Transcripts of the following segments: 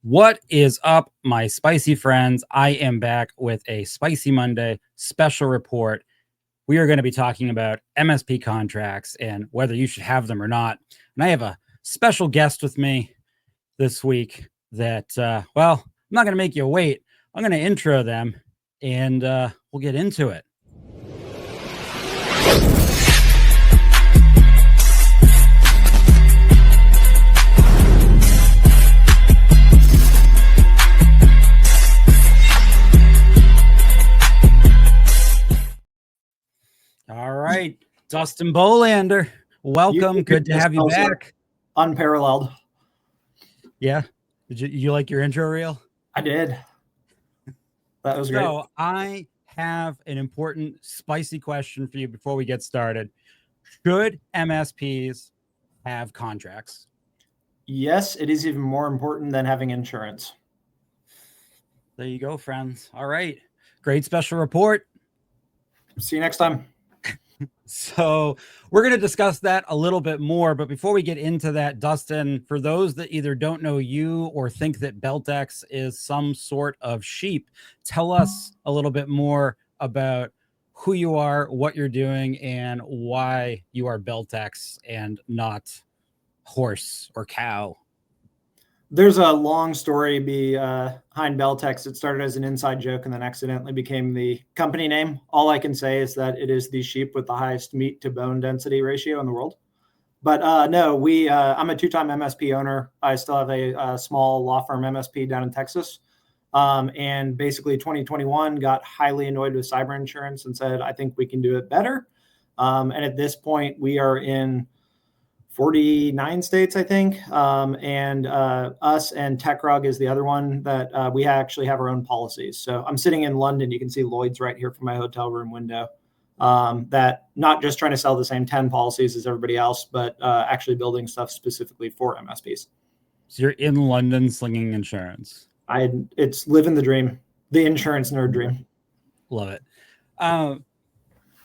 What is up, my spicy friends? I am back with a Spicy Monday special report. We are going to be talking about MSP contracts and whether you should have them or not. And I have a special guest with me this week that, I'm not going to make you wait. I'm going to intro them and we'll get into it. All right, Dustin Bolander, welcome. Good to have you back. Unparalleled. Yeah. Did you like your intro reel? I did. That was great. So I have an important spicy question for you before we get started. Should MSPs have contracts? Yes, it is even more important than having insurance. There you go, friends. All right. Great special report. See you next time. So we're going to discuss that a little bit more. But before we get into that, Dustin, for those that either don't know you or think that Beltex is some sort of sheep, tell us a little bit more about who you are, what you're doing, and why you are Beltex and not horse or cow. There's a long story behind Beltex. It started as an inside joke and then accidentally became the company name. All I can say is that it is the sheep with the highest meat to bone density ratio in the world. But no, I'm a two-time MSP owner. I still have a small law firm MSP down in Texas. And basically 2021 got highly annoyed with cyber insurance and said, I think we can do it better. And at this point, we are in 49 states, I think. And us and TechRug is the other one that we actually have our own policies. So I'm sitting in London. You can see Lloyd's right here from my hotel room window. That not just trying to sell the same 10 policies as everybody else, but actually building stuff specifically for MSPs. So you're in London slinging insurance. It's living the dream, the insurance nerd dream. Love it.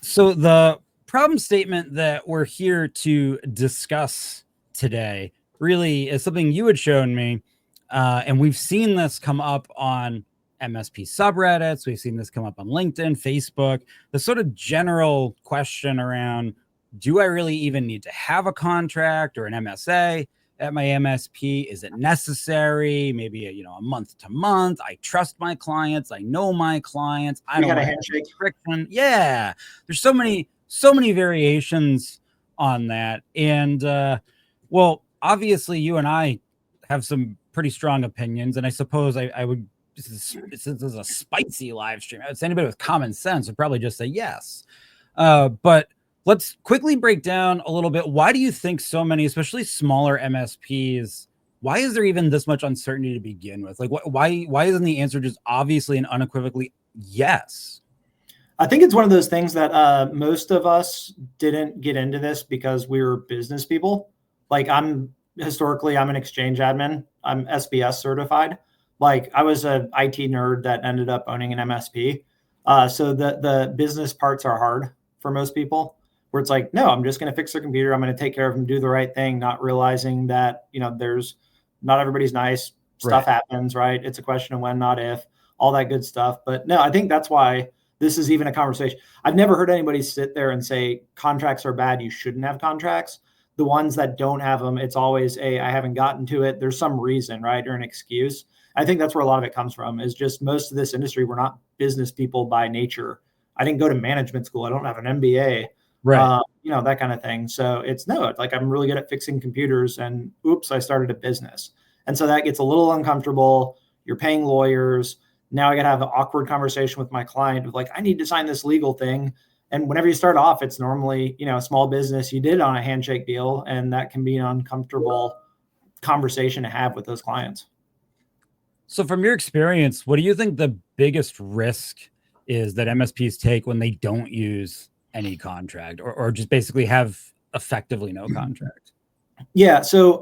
So the problem statement that we're here to discuss today really is something you had shown me. And we've seen this come up on MSP subreddits. We've seen this come up on LinkedIn, Facebook, the sort of general question around, do I really even need to have a contract or an MSA at my MSP? Is it necessary? Maybe a month to month. I trust my clients. I know my clients. I don't want handshake friction. Yeah. There's so many variations on that. And obviously you and I have some pretty strong opinions. And I suppose I would, this is a spicy live stream. It's anybody with common sense would probably just say yes. But let's quickly break down a little bit. Why do you think so many, especially smaller MSPs, why is there even this much uncertainty to begin with? Like, why isn't the answer just obviously and unequivocally yes? I think it's one of those things that most of us didn't get into this because we were business people. Like I'm an exchange admin. I'm SBS certified. Like I was an IT nerd that ended up owning an MSP. So the business parts are hard for most people, where it's like, no, I'm just going to fix their computer. I'm going to take care of them, do the right thing, not realizing that, there's not everybody's nice. Stuff happens, right? It's a question of when, not if, all that good stuff. But no, I think that's why this is even a conversation. I've never heard anybody sit there and say contracts are bad. You shouldn't have contracts. The ones that don't have them, it's always I haven't gotten to it. There's some reason, right? Or an excuse. I think that's where a lot of it comes from, is just most of this industry, we're not business people by nature. I didn't go to management school. I don't have an MBA, right? That kind of thing. So it's like I'm really good at fixing computers and oops, I started a business. And so that gets a little uncomfortable. You're paying lawyers. Now I got to have an awkward conversation with my client of like, I need to sign this legal thing. And whenever you start off, it's normally, a small business. You did it on a handshake deal, and that can be an uncomfortable conversation to have with those clients. So from your experience, what do you think the biggest risk is that MSPs take when they don't use any contract or just basically have effectively no contract? Yeah. So,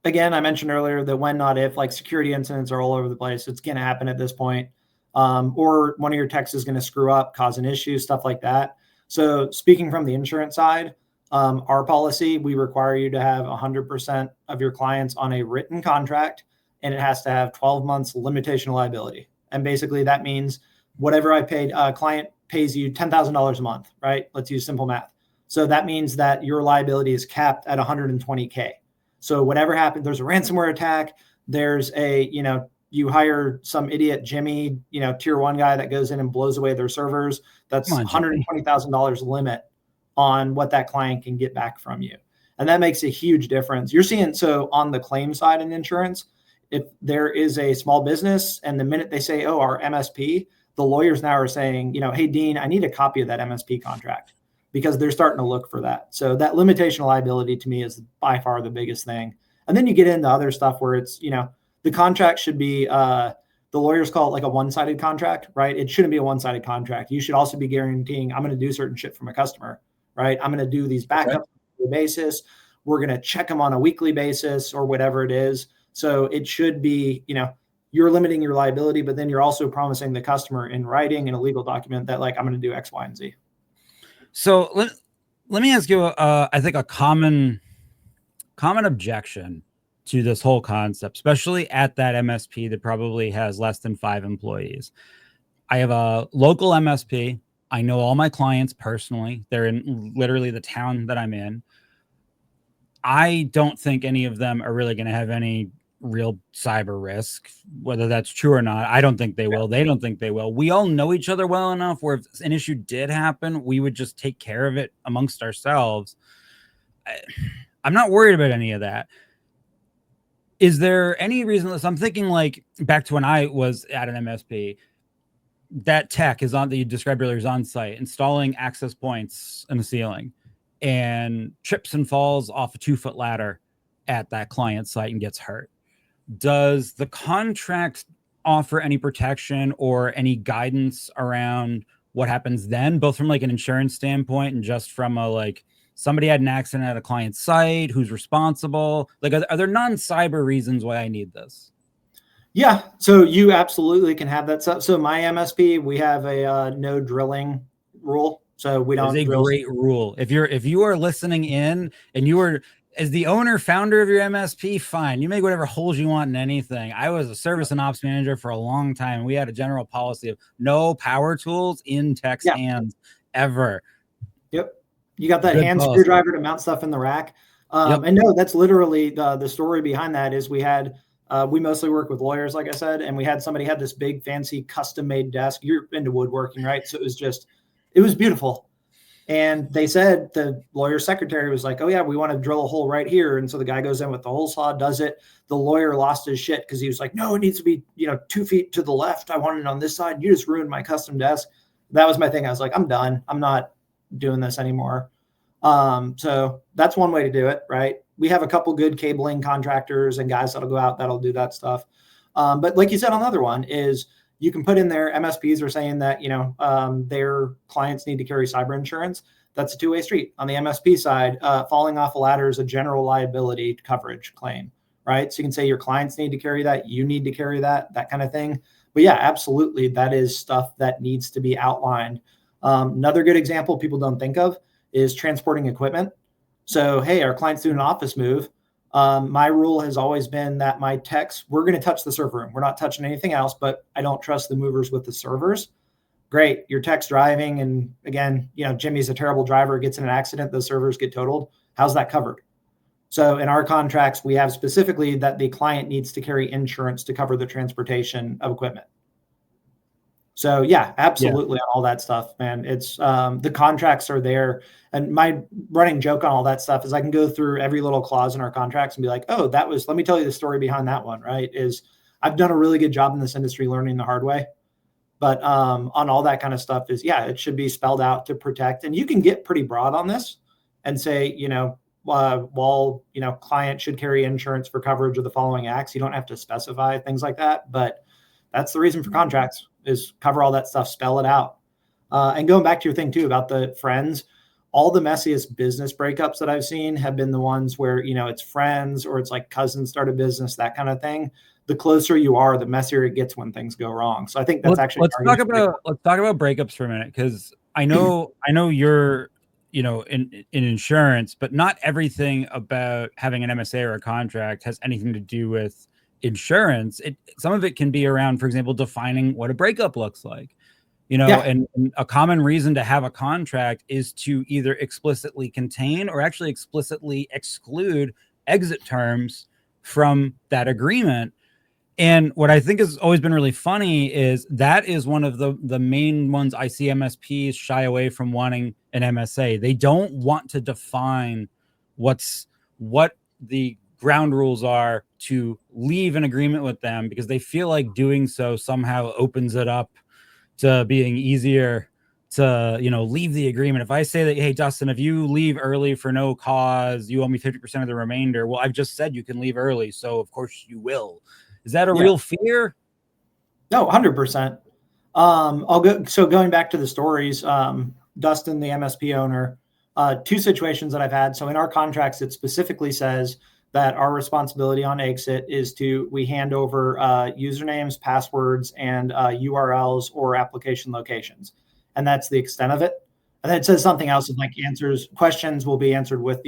again, I mentioned earlier that when, not if, like security incidents are all over the place. It's going to happen at this point. Or one of your techs is going to screw up, cause an issue, stuff like that. So speaking from the insurance side, our policy, we require you to have 100% of your clients on a written contract and it has to have 12 months limitation of liability. And basically that means whatever I paid, client pays you $10,000 a month, right? Let's use simple math. So that means that your liability is capped at 120K. So whatever happened, there's a ransomware attack, there's a, you hire some idiot Jimmy, tier 1 guy that goes in and blows away their servers. That's $120,000 limit on what that client can get back from you. And that makes a huge difference. You're seeing, so on the claim side in insurance, if there is a small business and the minute they say, oh, our MSP, the lawyers now are saying, hey, Dean, I need a copy of that MSP contract, because they're starting to look for that. So that limitation of liability to me is by far the biggest thing. And then you get into other stuff where it's, the contract should be, the lawyers call it like a one-sided contract, right? It shouldn't be a one-sided contract. You should also be guaranteeing, I'm going to do certain shit from a customer, right? I'm going to do these backups on a basis. We're going to check them on a weekly basis or whatever it is. So it should be, you're limiting your liability, but then you're also promising the customer in writing in a legal document that like, I'm going to do X, Y, and Z. So let me ask you, I think a common objection to this whole concept, especially at that MSP that probably has less than 5 employees. I have a local MSP. I know all my clients personally. They're in literally the town that I'm in. I don't think any of them are really going to have any real cyber risk, whether that's true or not. I don't think they will. They don't think they will. We all know each other well enough where if an issue did happen, we would just take care of it amongst ourselves. I'm not worried about any of that. Is there any reason? So I'm thinking like back to when I was at an MSP, that tech is on, that you described earlier, is on site installing access points in the ceiling and trips and falls off a 2-foot ladder at that client site and gets hurt. Does the contract offer any protection or any guidance around what happens then, both from like an insurance standpoint and just from a like somebody had an accident at a client site, who's responsible? Like, are there non-cyber reasons why I need this? Yeah, so you absolutely can have that stuff. So my MSP, we have a no drilling rule. So we don't. It's a great rule. If you are listening in and you are, as the owner, founder of your MSP, fine. You make whatever holes you want in anything. I was a service and ops manager for a long time. We had a general policy of no power tools in tech's hands ever. Yep. You got that hand screwdriver to mount stuff in the rack. And no, that's literally the story behind that is we mostly work with lawyers, like I said, and we had somebody had this big fancy custom made desk. You're into woodworking, right? So it was beautiful. And they said, the lawyer's secretary was like, oh yeah, we want to drill a hole right here. And so the guy goes in with the hole saw, does it. The lawyer lost his shit because he was like, no, it needs to be, 2 feet to the left. I want it on this side. You just ruined my custom desk. That was my thing. I was like, I'm done. I'm not doing this anymore. So that's one way to do it, right? We have a couple good cabling contractors and guys that'll go out, that'll do that stuff. But like you said, another one is you can put in there, MSPs are saying that, their clients need to carry cyber insurance. That's a 2-way street. On the MSP side, falling off a ladder is a general liability coverage claim, right? So you can say your clients need to carry that, you need to carry that kind of thing. But yeah, absolutely. That is stuff that needs to be outlined. Another good example people don't think of is transporting equipment. So, hey, our client's doing an office move. My rule has always been that my techs, we're going to touch the server room. We're not touching anything else, but I don't trust the movers with the servers. Great. Your tech's driving. And again, Jimmy's a terrible driver, gets in an accident, the servers get totaled. How's that covered? So in our contracts, we have specifically that the client needs to carry insurance to cover the transportation of equipment. So yeah, absolutely. On all that stuff, man. It's the contracts are there. And my running joke on all that stuff is I can go through every little clause in our contracts and be like, oh, let me tell you the story behind that one, right? Is I've done a really good job in this industry learning the hard way. But on all that kind of stuff is, it should be spelled out to protect. And you can get pretty broad on this and say, client should carry insurance for coverage of the following acts. You don't have to specify things like that, but that's the reason for contracts, is cover all that stuff, spell it out. And going back to your thing too about the friends, all the messiest business breakups that I've seen have been the ones where, it's friends or it's like cousins start a business, that kind of thing. The closer you are, the messier it gets when things go wrong. So I think that's let's talk about breakups for a minute, because I know you're in insurance, but not everything about having an MSA or a contract has anything to do with insurance, some of it can be around, for example, defining what a breakup looks like. Yeah. And a common reason to have a contract is to either explicitly contain or actually explicitly exclude exit terms from that agreement. And what I think has always been really funny is that is one of the main ones I see MSPs shy away from wanting an MSA. They don't want to define what the ground rules are to leave an agreement with them, because they feel like doing so somehow opens it up to being easier to, leave the agreement. If I say that, hey, Dustin, if you leave early for no cause, you owe me 50% of the remainder. Well, I've just said you can leave early, so of course you will. Is that a real fear? No, 100%. Going back to the stories, Dustin, the MSP owner, two situations that I've had. So in our contracts, it specifically says that our responsibility on exit is we hand over usernames, passwords, and URLs or application locations. And that's the extent of it. And then it says something else, like questions will be answered with,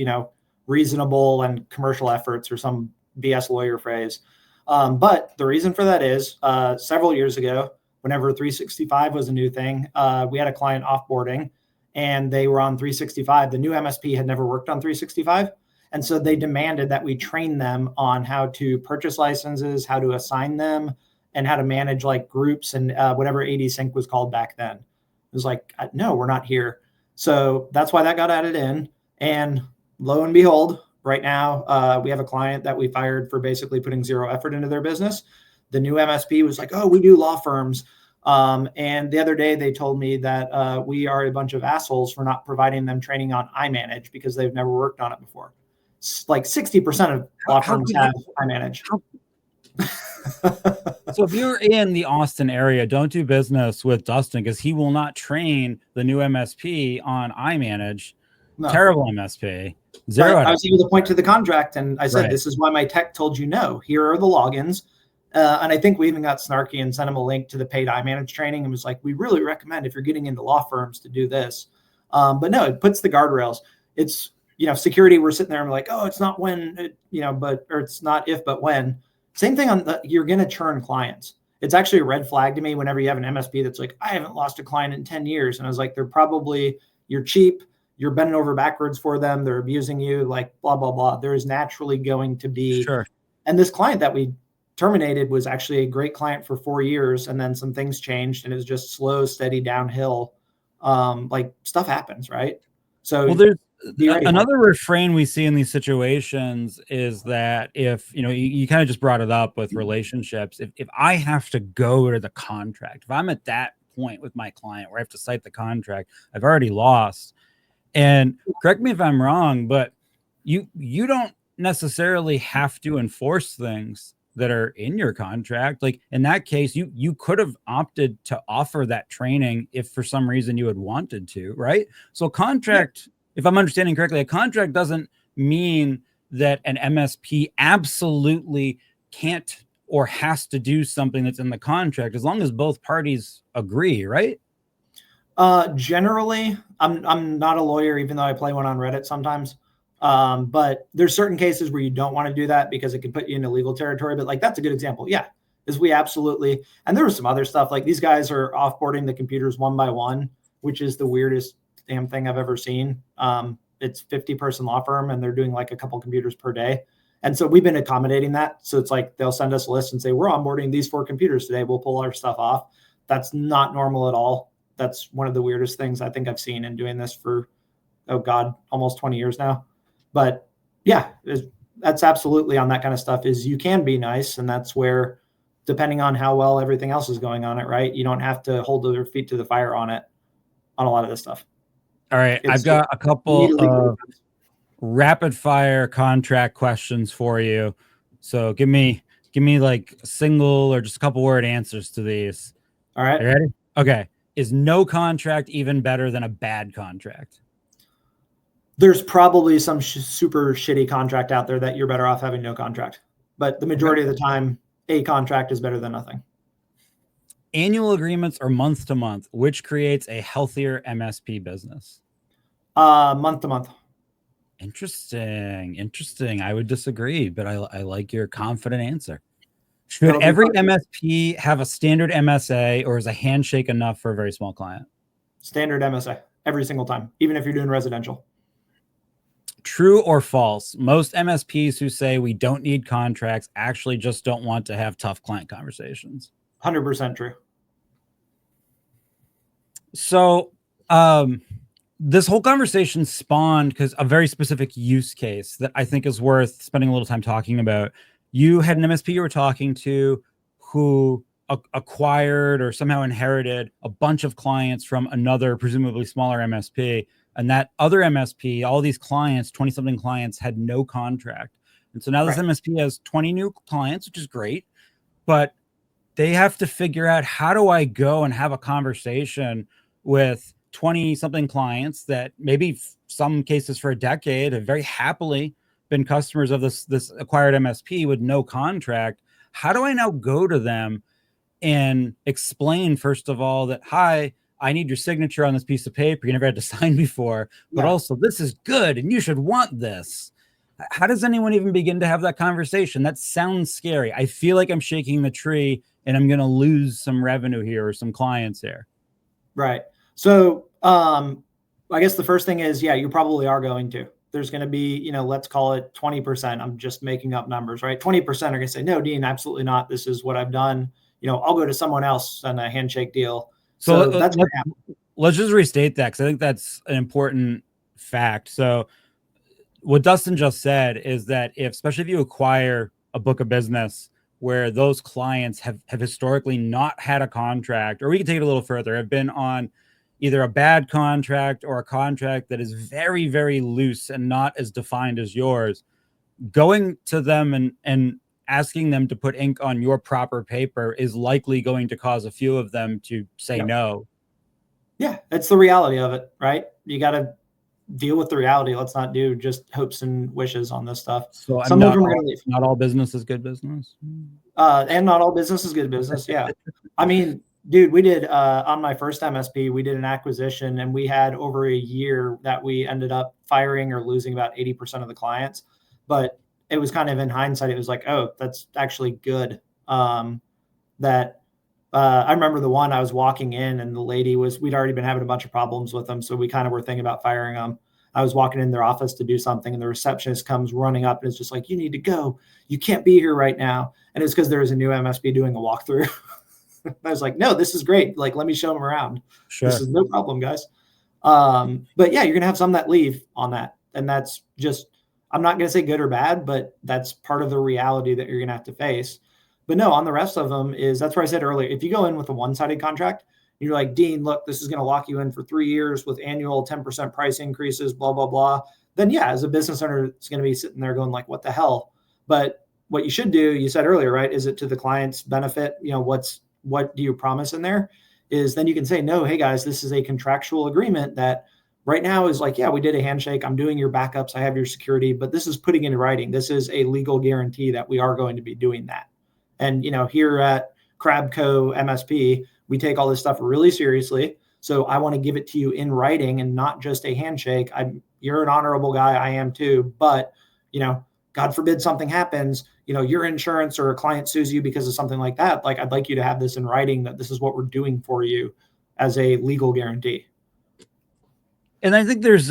reasonable and commercial efforts, or some BS lawyer phrase. But the reason for that is several years ago, whenever 365 was a new thing, we had a client offboarding and they were on 365. The new MSP had never worked on 365. And so they demanded that we train them on how to purchase licenses, how to assign them, and how to manage like groups and whatever AD Sync was called back then. It was like, no, we're not here. So that's why that got added in. And lo and behold, right now, we have a client that we fired for basically putting zero effort into their business. The new MSP was like, oh, we do law firms. And the other day they told me that we are a bunch of assholes for not providing them training on iManage because they've never worked on it before. Like 60% of law firms have iManage. So if you're in the Austin area, don't do business with Dustin, because he will not train the new MSP on iManage. No. Terrible MSP. Zero. I was able to point to the contract and I said, This is why my tech told you no. Here are the logins. And I think we even got snarky and sent him a link to the paid iManage training and was like, we really recommend if you're getting into law firms to do this. But no, it puts the guardrails. It's, security, we're sitting there and we're like, oh, it's not when, or it's not if, but when. Same thing you're going to churn clients. It's actually a red flag to me whenever you have an MSP that's like, I haven't lost a client in 10 years. And I was like, you're cheap. You're bending over backwards for them. They're abusing you, like blah, blah, blah. There is naturally going to be. Sure. And this client that we terminated was actually a great client for 4 years. And then some things changed and it was just slow, steady downhill. Like stuff happens, right? So there's another refrain we see in these situations is that if, you kind of just brought it up with relationships. If I have to go to the contract, if I'm at that point with my client where I have to cite the contract, I've already lost. And correct me if I'm wrong, but you don't necessarily have to enforce things that are in your contract. Like in that case, you could have opted to offer that training if for some reason you had wanted to, right? So contract, if I'm understanding correctly, a contract doesn't mean that an MSP absolutely can't or has to do something that's in the contract, as long as both parties agree, right? Generally, I'm not a lawyer, even though I play one on Reddit sometimes. But there's certain cases where you don't want to do that because it can put you into legal territory. But like, that's a good example. Yeah. Is we absolutely, and there was some other stuff like these guys are offboarding the computers one by one, which is the weirdest damn thing I've ever seen. It's 50-person law firm and they're doing like a couple computers per day. And so we've been accommodating that. So it's like, they'll send us a list and say, we're onboarding these 4 computers today. We'll pull our stuff off. That's not normal at all. That's one of the weirdest things I think I've seen in doing this for, almost 20 years now. But yeah, that's absolutely on that kind of stuff is you can be nice. And that's where, depending on how well everything else is going on it, right? You don't have to hold their feet to the fire on it, on a lot of this stuff. All right. I've got a couple of rapid fire contract questions for you. So give me like single or just a couple word answers to these. All right. You ready? Okay. Is no contract even better than a bad contract? There's probably some super shitty contract out there that you're better off having no contract. But the majority of the time, a contract is better than nothing. Annual agreements or month to month, which creates a healthier MSP business? Month to month. Interesting. I would disagree, but I like your confident answer. Should That'll be every fun. MSP have a standard MSA, or is a handshake enough for a very small client? Standard MSA every single time, even if you're doing residential. True or false? Most MSPs who say we don't need contracts actually just don't want to have tough client conversations. 100% true. So, this whole conversation spawned because a very specific use case that I think is worth spending a little time talking about. You had an MSP you were talking to who acquired or somehow inherited a bunch of clients from another, presumably smaller MSP. And that other MSP, all these clients, 20 something clients, had no contract. And so now this MSP has 20 new clients, which is great. But they have to figure out, how do I go and have a conversation with 20 something clients that maybe some cases for a decade have very happily been customers of this acquired MSP with no contract. How do I now go to them and explain, first of all, that, hi, I need your signature on this piece of paper you never had to sign before, but also this is good and you should want this. How does anyone even begin to have that conversation? That sounds scary. I feel like I'm shaking the tree and I'm going to lose some revenue here or some clients here. Right. So I guess the first thing is, yeah, you probably are going to. There's going to be, let's call it 20%. I'm just making up numbers, right? 20% are going to say, no, Dean, absolutely not. This is what I've done. I'll go to someone else on a handshake deal. So let's just restate that, because I think that's an important fact. So what Dustin just said is that especially if you acquire a book of business where those clients have historically not had a contract, or we can take it a little further, have been on either a bad contract or a contract that is very, very loose and not as defined as yours, going to them and asking them to put ink on your proper paper is likely going to cause a few of them to say no. Yeah, it's the reality of it, right? You got to deal with the reality. Let's not do just hopes and wishes on this stuff. So some of them are going to leave. Not all business is good business. And not all business is good business. Yeah. I mean, dude, we did on my first MSP, we did an acquisition and we had over a year that we ended up firing or losing about 80% of the clients. But it was kind of, in hindsight, it was like, oh, that's actually good. I remember the one I was walking in and the lady we'd already been having a bunch of problems with them. So we kind of were thinking about firing them. I was walking in their office to do something and the receptionist comes running up and is just like, you need to go. You can't be here right now. And it's because there was a new MSP doing a walkthrough. I was like, no, this is great. Like, let me show them around. Sure. This is no problem, guys. But yeah, you're going to have some that leave on that. And that's just, I'm not going to say good or bad, but that's part of the reality that you're going to have to face. But no, on the rest of them that's where I said earlier, if you go in with a one-sided contract, you're like, Dean, look, this is going to lock you in for 3 years with annual 10% price increases, blah, blah, blah. Then yeah, as a business owner, it's going to be sitting there going like, what the hell? But what you should do, you said earlier, right? Is it to the client's benefit? What do you promise in there? Is then you can say, no, hey guys, this is a contractual agreement that right now is like, yeah, we did a handshake. I'm doing your backups. I have your security, but this is putting in writing. This is a legal guarantee that we are going to be doing that. And, here at Crabco MSP, we take all this stuff really seriously. So I want to give it to you in writing and not just a handshake. You're an honorable guy. I am too. But, God forbid something happens, your insurance or a client sues you because of something like that. Like, I'd like you to have this in writing that this is what we're doing for you as a legal guarantee. And I think there's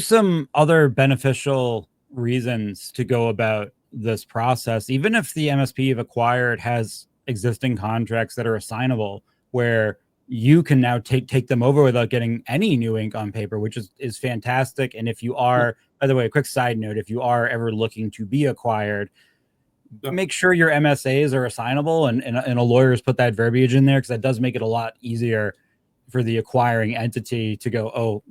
some other beneficial reasons to go about this process, even if the MSP you've acquired has existing contracts that are assignable, where you can now take them over without getting any new ink on paper, which is fantastic. And if you are, by the way, a quick side note, if you are ever looking to be acquired, make sure your MSAs are assignable, and a lawyer's put that verbiage in there, because that does make it a lot easier for the acquiring entity to go, oh,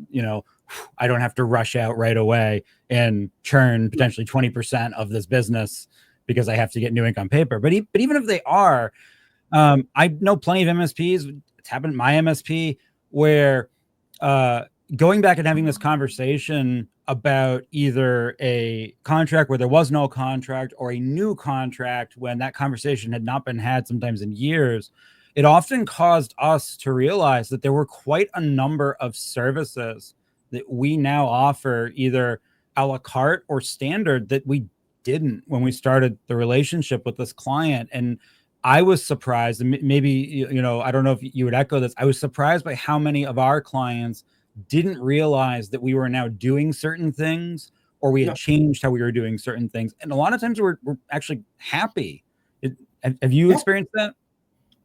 I don't have to rush out right away and churn potentially 20% of this business because I have to get new ink on paper. But even if they are, I know plenty of MSPs. It's happened at my MSP where going back and having this conversation about either a contract where there was no contract or a new contract when that conversation had not been had sometimes in years, it often caused us to realize that there were quite a number of services that we now offer either a la carte or standard that we didn't when we started the relationship with this client. And I was surprised, and maybe, you know, I don't know if you would echo this. I was surprised by how many of our clients didn't realize that we were now doing certain things, or we had changed how we were doing certain things. And a lot of times we're actually happy. Have you experienced that?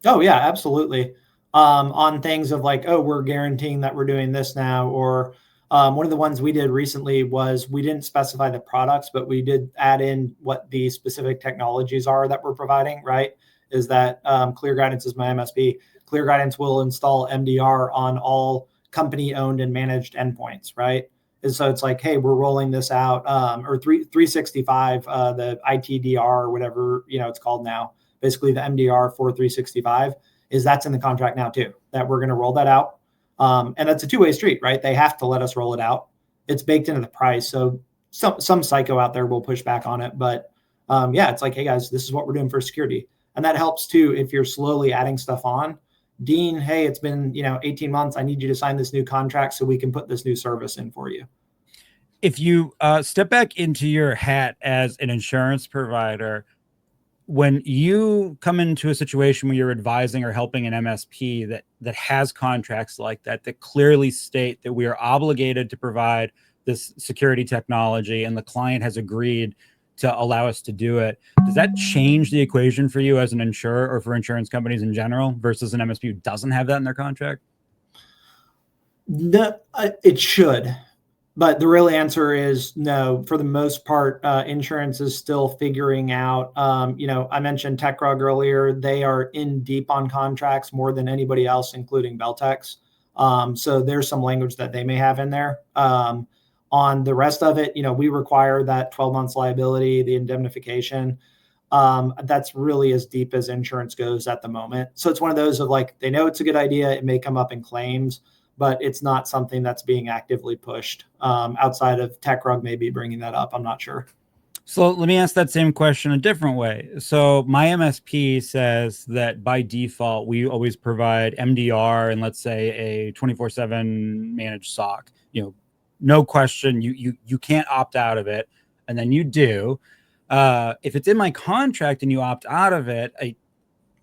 Oh yeah, absolutely. On things of like, oh, we're guaranteeing that we're doing this now, or one of the ones we did recently was we didn't specify the products, but we did add in what the specific technologies are that we're providing, right? Is that Clear Guidance is my MSP. Clear Guidance will install MDR on all company owned and managed endpoints, right? And so it's like, hey, we're rolling this out, or 365, the ITDR or whatever, you know, it's called now. Basically the MDR for 365 is that's in the contract now too, that we're going to roll that out. And that's a two-way street, right? They have to let us roll it out. It's baked into the price. So some psycho out there will push back on it. But yeah, it's like, hey guys, this is what we're doing for security. And that helps too if you're slowly adding stuff on. Dean, hey, it's been 18 months. I need you to sign this new contract so we can put this new service in for you. If you step back into your hat as an insurance provider, when you come into a situation where you're advising or helping an MSP that has contracts like that clearly state that we are obligated to provide this security technology and the client has agreed to allow us to do it, does that change the equation for you as an insurer or for insurance companies in general versus an MSP who doesn't have that in their contract? No, it should. But the real answer is no. For the most part, insurance is still figuring out. I mentioned TechRug earlier. They are in deep on contracts more than anybody else, including Beltex. So there's some language that they may have in there. On the rest of it, we require that 12 months liability, the indemnification. That's really as deep as insurance goes at the moment. So it's one of those of like, they know it's a good idea. It may come up in claims, but it's not something that's being actively pushed outside of TechRug maybe bringing that up. I'm not sure. So let me ask that same question a different way. So my MSP says that by default, we always provide MDR and let's say a 24/7 managed SOC, no question, you can't opt out of it. And then you do. If it's in my contract and you opt out of it,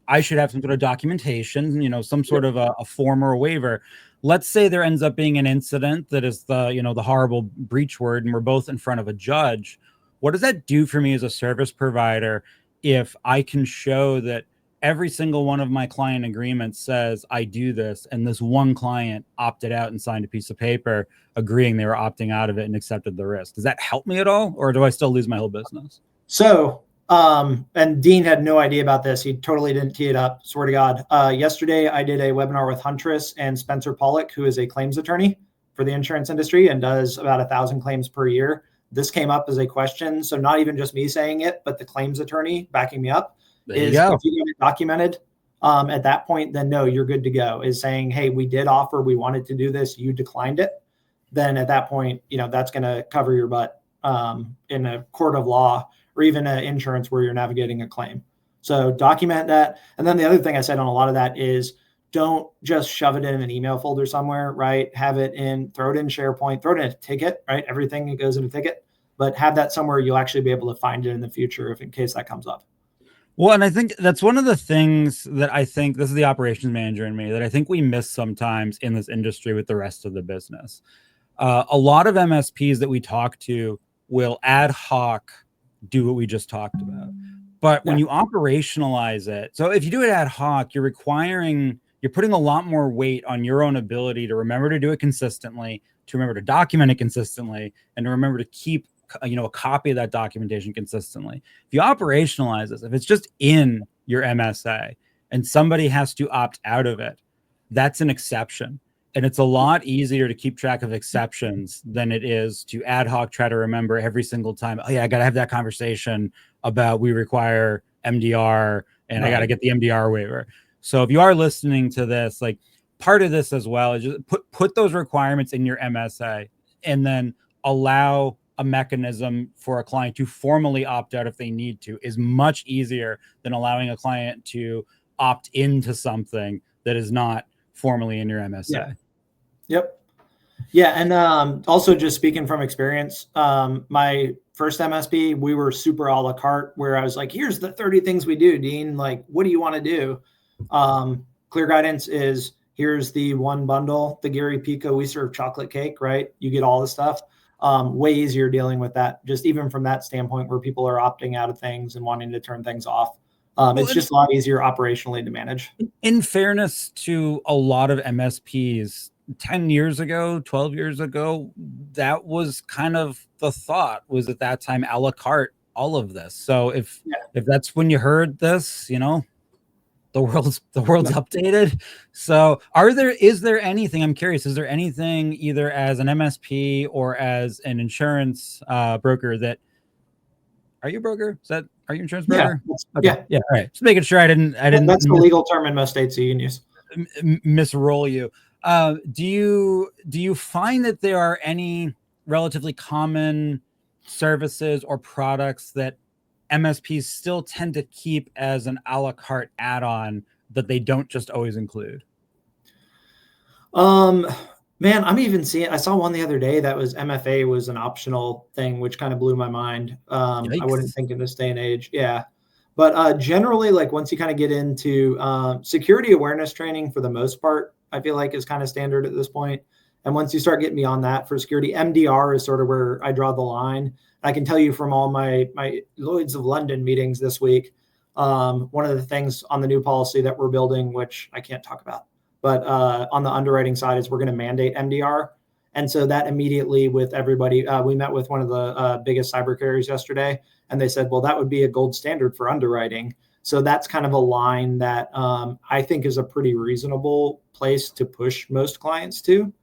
I should have some sort of documentation, some sort of a form or a waiver. Let's say there ends up being an incident that is the horrible breach word, and we're both in front of a judge. What does that do for me as a service provider if I can show that every single one of my client agreements says I do this, and this one client opted out and signed a piece of paper agreeing they were opting out of it and accepted the risk? Does that help me at all, or do I still lose my whole business? So, and Dean had no idea about this. He totally didn't tee it up. Swear to God. Yesterday, I did a webinar with Huntress and Spencer Pollock, who is a claims attorney for the insurance industry and does about 1,000 claims per year. This came up as a question. So not even just me saying it, but the claims attorney backing me up is if you get it documented at that point, then no, you're good to go. Is saying, hey, we did offer, we wanted to do this, you declined it. Then at that point, that's going to cover your butt in a court of law or even insurance where you're navigating a claim. So document that. And then the other thing I said on a lot of that is don't just shove it in an email folder somewhere, right? Throw it in SharePoint, throw it in a ticket, right? Everything goes in a ticket, but have that somewhere you'll actually be able to find it in the future if in case that comes up. Well, and I think that's one of the things that I think, this is the operations manager in me, that I think we miss sometimes in this industry with the rest of the business. A lot of MSPs that we talk to will ad hoc do what we just talked about. But when you operationalize it, so if you do it ad hoc, you're putting a lot more weight on your own ability to remember to do it consistently, to remember to document it consistently, and to remember to keep a copy of that documentation consistently. If you operationalize this, if it's just in your MSA and somebody has to opt out of it, that's an exception. And it's a lot easier to keep track of exceptions than it is to ad hoc try to remember every single time. Oh yeah, I got to have that conversation about we require MDR and I got to get the MDR waiver. So if you are listening to this, like part of this as well is just put those requirements in your MSA and then allow a mechanism for a client to formally opt out if they need to is much easier than allowing a client to opt into something that is not formally in your MSA. Yeah. Yep. Yeah. And also just speaking from experience, my first MSP, we were super a la carte, where I was like, here's the 30 things we do, Dean. Like, what do you want to do? Clear guidance is, here's the one bundle, the Gary Pico, we serve chocolate cake, right? You get all the stuff. Way easier dealing with that, just even from that standpoint where people are opting out of things and wanting to turn things off. It's just a lot easier operationally to manage. In fairness to a lot of MSPs, 10 years ago, 12 years ago, that was kind of the thought, was at that time a la carte, all of this. So if that's when you heard this, you know, the world's updated. So is there anything, I'm curious, is there anything either as an MSP or as an insurance broker that, are you a broker? Are you an insurance broker? Yeah. Okay. Yeah. All right. Just making sure I didn't. That's the legal term in most states, so you can use. Misroll you. Do you find that there are any relatively common services or products that MSPs still tend to keep as an a la carte add-on that they don't just always include? Man, I'm even seeing, I saw one the other day that was MFA was an optional thing, which kind of blew my mind. I wouldn't think in this day and age. Yeah. But generally, like once you kind of get into security awareness training, for the most part, I feel like is kind of standard at this point. And once you start getting beyond that for security, MDR is sort of where I draw the line. I can tell you from all my Lloyd's of London meetings this week, one of the things on the new policy that we're building, which I can't talk about, but on the underwriting side, is we're going to mandate MDR. And so that immediately with everybody, we met with one of the biggest cyber carriers yesterday, and they said, well, that would be a gold standard for underwriting. So that's kind of a line that I think is a pretty reasonable place to push most clients to.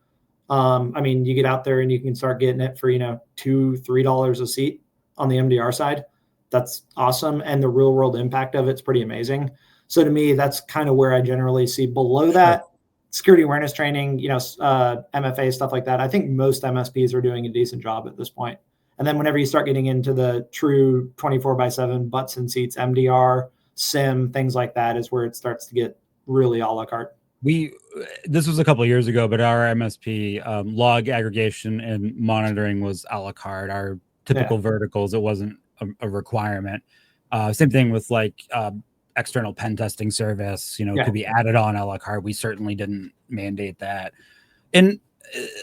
I mean, you get out there and you can start getting it for, $2, $3 a seat on the MDR side. That's awesome. And the real world impact of it's pretty amazing. So to me, that's kind of where I generally see. Below that, security awareness training, MFA, stuff like that. I think most MSPs are doing a decent job at this point. And then whenever you start getting into the true 24/7 butts and seats, MDR, SIM, things like that is where it starts to get really a la carte. This was a couple of years ago, but our MSP log aggregation and monitoring was a la carte. Our typical verticals, it wasn't a requirement. Same thing with like external pen testing service, could be added on a la carte. We certainly didn't mandate that. And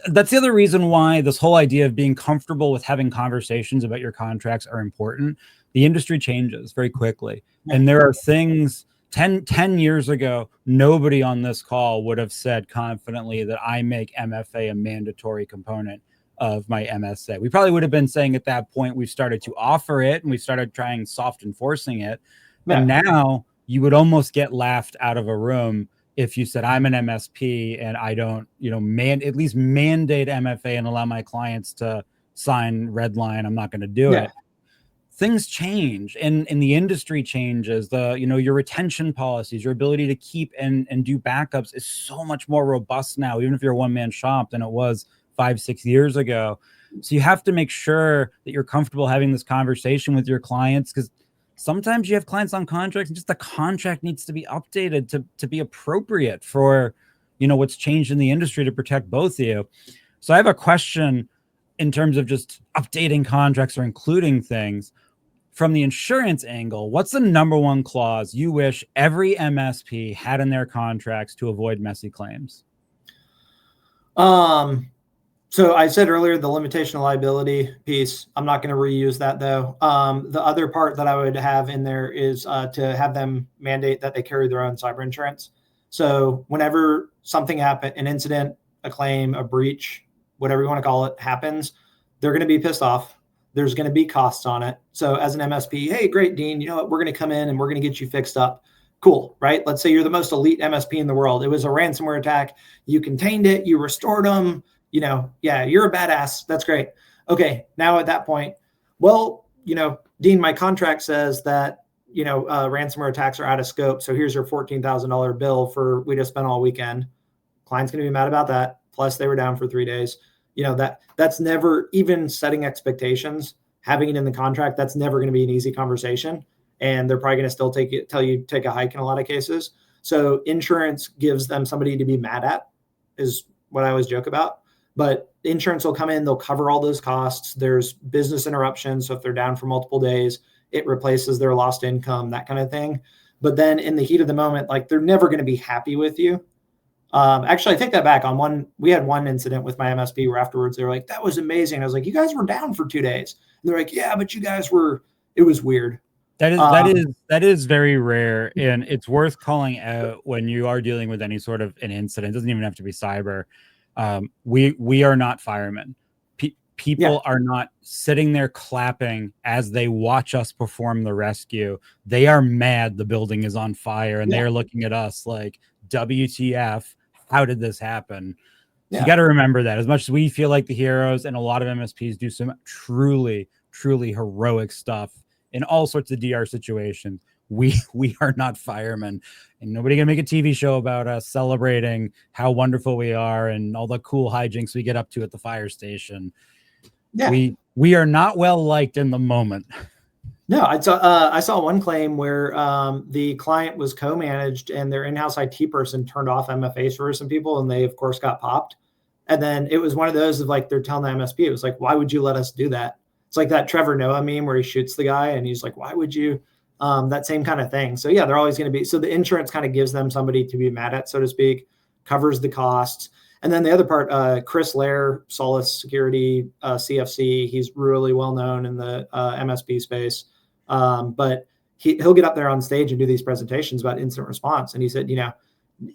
that's the other reason why this whole idea of being comfortable with having conversations about your contracts are important. The industry changes very quickly. And there are things 10 years ago, nobody on this call would have said confidently that I make MFA a mandatory component of my MSA. We probably would have been saying at that point, we started to offer it and we started trying soft enforcing it. And now you would almost get laughed out of a room if you said, I'm an MSP and I don't, at least mandate MFA and allow my clients to sign red line. I'm not going to do it. Things change and the industry changes. Your retention policies, your ability to keep and do backups is so much more robust now, even if you're a one-man shop, than it was 5-6 years ago. So you have to make sure that you're comfortable having this conversation with your clients, because sometimes you have clients on contracts and just the contract needs to be updated to be appropriate for, what's changed in the industry to protect both of you. So I have a question in terms of just updating contracts or including things. From the insurance angle, what's the number one clause you wish every MSP had in their contracts to avoid messy claims? So I said earlier, the limitation of liability piece, I'm not going to reuse that though. The other part that I would have in there is to have them mandate that they carry their own cyber insurance. So whenever something happens, an incident, a claim, a breach, whatever you want to call it, happens, they're going to be pissed off. There's going to be costs on it. So as an MSP, hey, great, Dean, you know what? We're going to come in and we're going to get you fixed up. Cool, right? Let's say you're the most elite MSP in the world. It was a ransomware attack. You contained it. You restored them. You're a badass. That's great. Okay, now at that point, well, Dean, my contract says that, ransomware attacks are out of scope. So here's your $14,000 bill for we just spent all weekend. Client's going to be mad about that. Plus they were down for 3 days. That's never, even setting expectations, having it in the contract, that's never going to be an easy conversation. And they're probably going to still tell you take a hike in a lot of cases. So insurance gives them somebody to be mad at, is what I always joke about. But the insurance will come in, they'll cover all those costs. There's business interruption. So if they're down for multiple days, it replaces their lost income, that kind of thing. But then in the heat of the moment, like they're never going to be happy with you. Actually, I take that back. We had one incident with my MSP where afterwards they were like, that was amazing. I was like, you guys were down for 2 days. And they're like, yeah, but you guys were, it was weird. That is very rare, and it's worth calling out when you are dealing with any sort of an incident. It doesn't even have to be cyber. We are not firemen. People are not sitting there clapping as they watch us perform the rescue. They are mad the building is on fire, and they are looking at us like, WTF, how did this happen? You got to remember that as much as we feel like the heroes, and a lot of MSPs do some truly heroic stuff in all sorts of DR situations, we are not firemen, and nobody can make a TV show about us celebrating how wonderful we are and all the cool hijinks we get up to at the fire station. We are not well liked in the moment. No, I saw one claim where the client was co-managed and their in-house IT person turned off MFAs for some people, and they of course got popped. And then it was one of those of like, they're telling the MSP, it was like, why would you let us do that? It's like that Trevor Noah meme where he shoots the guy and he's like, why would you? That same kind of thing. So yeah, they're always going to be, so the insurance kind of gives them somebody to be mad at, so to speak, covers the costs. And then the other part, Chris Lair, Solus Security, CFC, he's really well known in the MSP space. But he'll get up there on stage and do these presentations about incident response. And he said,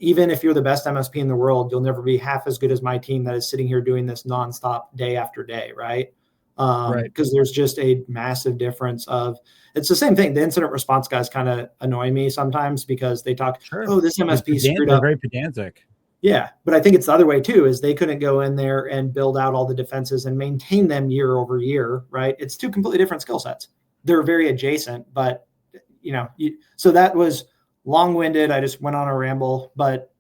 even if you're the best MSP in the world, you'll never be half as good as my team that is sitting here doing this nonstop day after day. Right. Because there's just a massive difference it's the same thing. The incident response guys kind of annoy me sometimes because they talk, oh, this MSP screwed up. Very pedantic. Yeah. But I think it's the other way too, is they couldn't go in there and build out all the defenses and maintain them year over year. Right. It's two completely different skill sets. They're very adjacent, but so that was long-winded. I just went on a ramble, but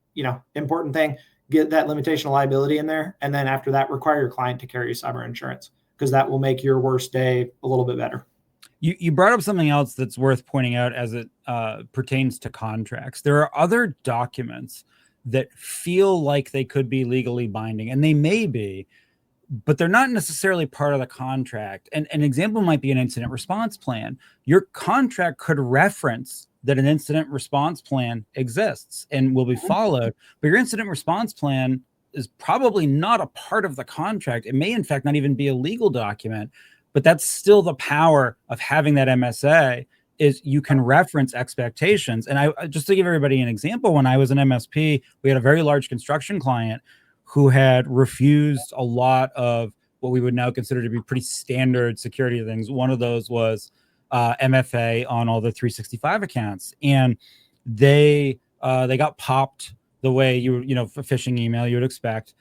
important thing, get that limitation of liability in there. And then after that, require your client to carry cyber insurance, because that will make your worst day a little bit better. You brought up something else that's worth pointing out as it pertains to contracts. There are other documents that feel like they could be legally binding, and they may be, but they're not necessarily part of the contract. And an example might be an incident response plan. Your contract could reference that an incident response plan exists and will be followed, but your incident response plan is probably not a part of the contract. It may in fact not even be a legal document, but that's still the power of having that MSA, is you can reference expectations. And I just to give everybody an example, when I was an MSP, we had a very large construction client who had refused a lot of what we would now consider to be pretty standard security things. One of those was MFA on all the 365 accounts, and they got popped the way a phishing email you would expect.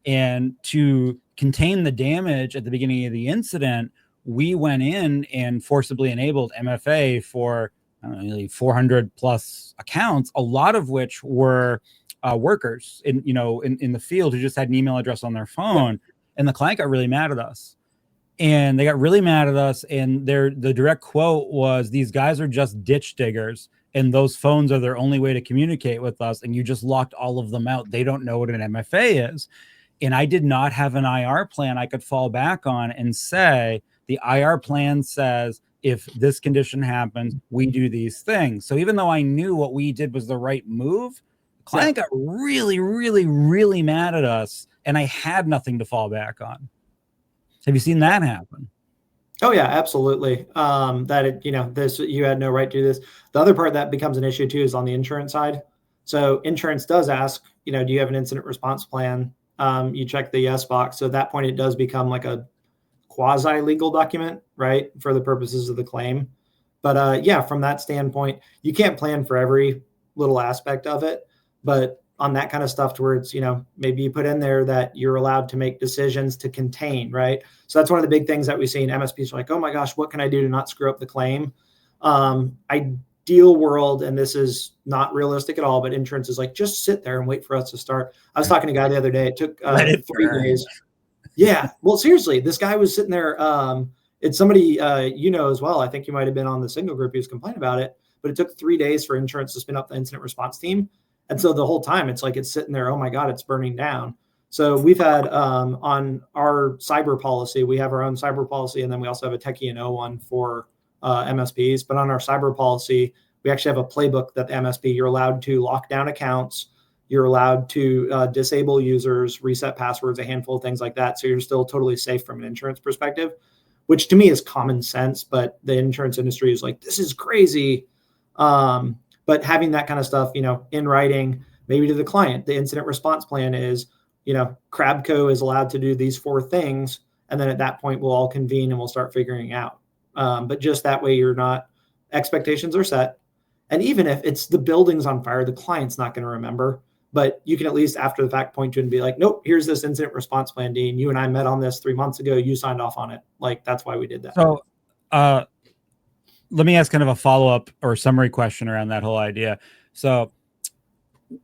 And to contain the damage at the beginning of the incident, we went in and forcibly enabled MFA for nearly 400 plus accounts, a lot of which were workers in the field who just had an email address on their phone. And the client got really mad at us. And they got really mad at us. And the direct quote was, these guys are just ditch diggers, and those phones are their only way to communicate with us. And you just locked all of them out. They don't know what an MFA is. And I did not have an IR plan I could fall back on and say, the IR plan says, if this condition happens, we do these things. So even though I knew what we did was the right move, the client got really, really, really mad at us, and I had nothing to fall back on. Have you seen that happen? Oh yeah, absolutely. This, you had no right to do this. The other part that becomes an issue too is on the insurance side. So insurance does ask, do you have an incident response plan? You check the yes box. So at that point, it does become like a quasi-legal document, right, for the purposes of the claim. But from that standpoint, you can't plan for every little aspect of it. But on that kind of stuff, to where it's, maybe you put in there that you're allowed to make decisions to contain, right? So that's one of the big things that we see in MSPs are like, oh my gosh, what can I do to not screw up the claim? Ideal world, and this is not realistic at all, but insurance is like, just sit there and wait for us to start. I was talking to a guy the other day. It took 3 days. Yeah. Well, seriously, this guy was sitting there. It's somebody, as well. I think you might've been on the Signal group. He was complaining about it, but it took 3 days for insurance to spin up the incident response team. And so the whole time it's like, it's sitting there, oh my God, it's burning down. So we've had on our cyber policy, we have our own cyber policy, and then we also have a Tech E&O one for MSPs. But on our cyber policy, we actually have a playbook that the MSP, you're allowed to lock down accounts, you're allowed to disable users, reset passwords, a handful of things like that. So you're still totally safe from an insurance perspective, which to me is common sense, but the insurance industry is like, this is crazy. But having that kind of stuff, in writing, maybe to the client, the incident response plan is, Crabco is allowed to do these 4 things. And then at that point, we'll all convene and we'll start figuring out. But just that way, expectations are set. And even if it's the building's on fire, the client's not going to remember, but you can at least after the fact point to it and be like, nope, here's this incident response plan, Dean. You and I met on this 3 months ago. You signed off on it. Like, that's why we did that. So let me ask kind of a follow-up or summary question around that whole idea. So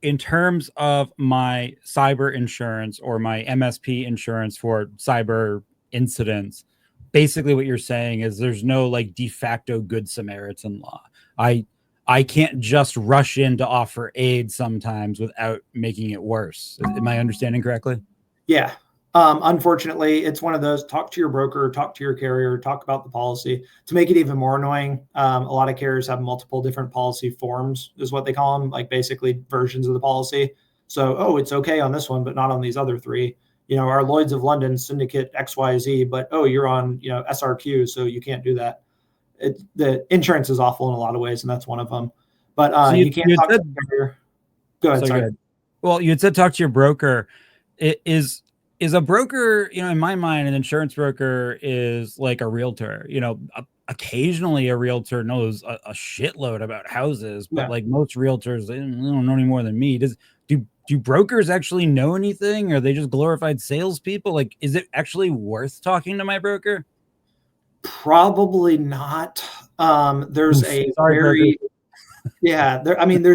in terms of my cyber insurance or my MSP insurance for cyber incidents, basically what you're saying is there's no like de facto good Samaritan law. I can't just rush in to offer aid sometimes without making it worse. Am I understanding correctly? Yeah. Unfortunately, it's one of those, talk to your broker, talk to your carrier, talk about the policy. To make it even more annoying, a lot of carriers have multiple different policy forms, is what they call them, like basically versions of the policy. So, it's okay on this one, but not on these other 3. Our Lloyd's of London syndicate XYZ, but you're on, SRQ, so you can't do that. The insurance is awful in a lot of ways, and that's one of them. But so you can't talk to the carrier. Go ahead. Sorry. Well, you had said talk to your broker. Is a broker, in my mind, an insurance broker is like a realtor. Occasionally a realtor knows a shitload about houses, but like most realtors, they don't know any more than me. Do brokers actually know anything? Or are they just glorified salespeople? Like, is it actually worth talking to my broker? Probably not. There's there's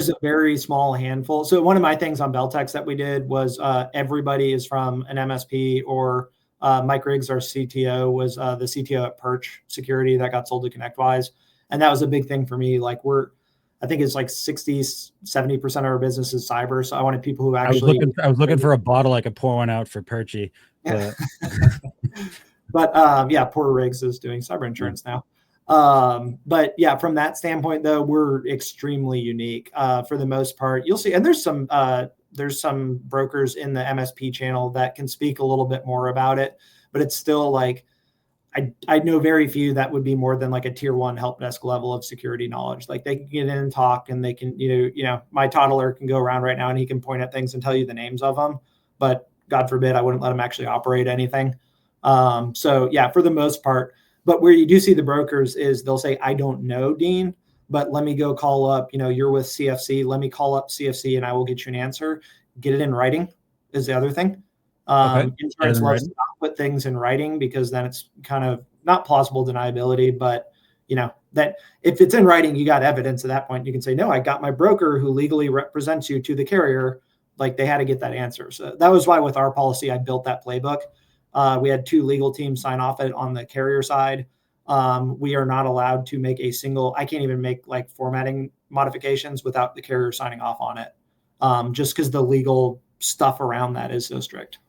a very small handful. So one of my things on Beltex that we did was everybody is from an MSP, or Mike Riggs, our CTO, was the CTO at Perch Security that got sold to ConnectWise. And that was a big thing for me. Like I think it's like 60-70% of our business is cyber. So I wanted people who actually. I was looking for a bottle I could pour one out for Perchy. But... But poor Riggs is doing cyber insurance now. But yeah, from that standpoint, though, we're extremely unique for the most part. You'll see, and there's some brokers in the MSP channel that can speak a little bit more about it, but it's still like I know very few that would be more than like a tier 1 help desk level of security knowledge. Like they can get in and talk, and they can, my toddler can go around right now and he can point at things and tell you the names of them, but God forbid I wouldn't let him actually operate anything. So yeah, for the most part. But where you do see the brokers is they'll say, I don't know, Dean, but let me go call up, you're with CFC. Let me call up CFC and I will get you an answer. Get it in writing is the other thing. Insurance loves to not put things in writing because then it's kind of not plausible deniability, but that if it's in writing, you got evidence at that point. You can say, no, I got my broker who legally represents you to the carrier. Like they had to get that answer. So that was why with our policy, I built that playbook. We had 2 legal teams sign off it on the carrier side. We are not allowed to make I can't even make like formatting modifications without the carrier signing off on it. Just because the legal stuff around that is so strict.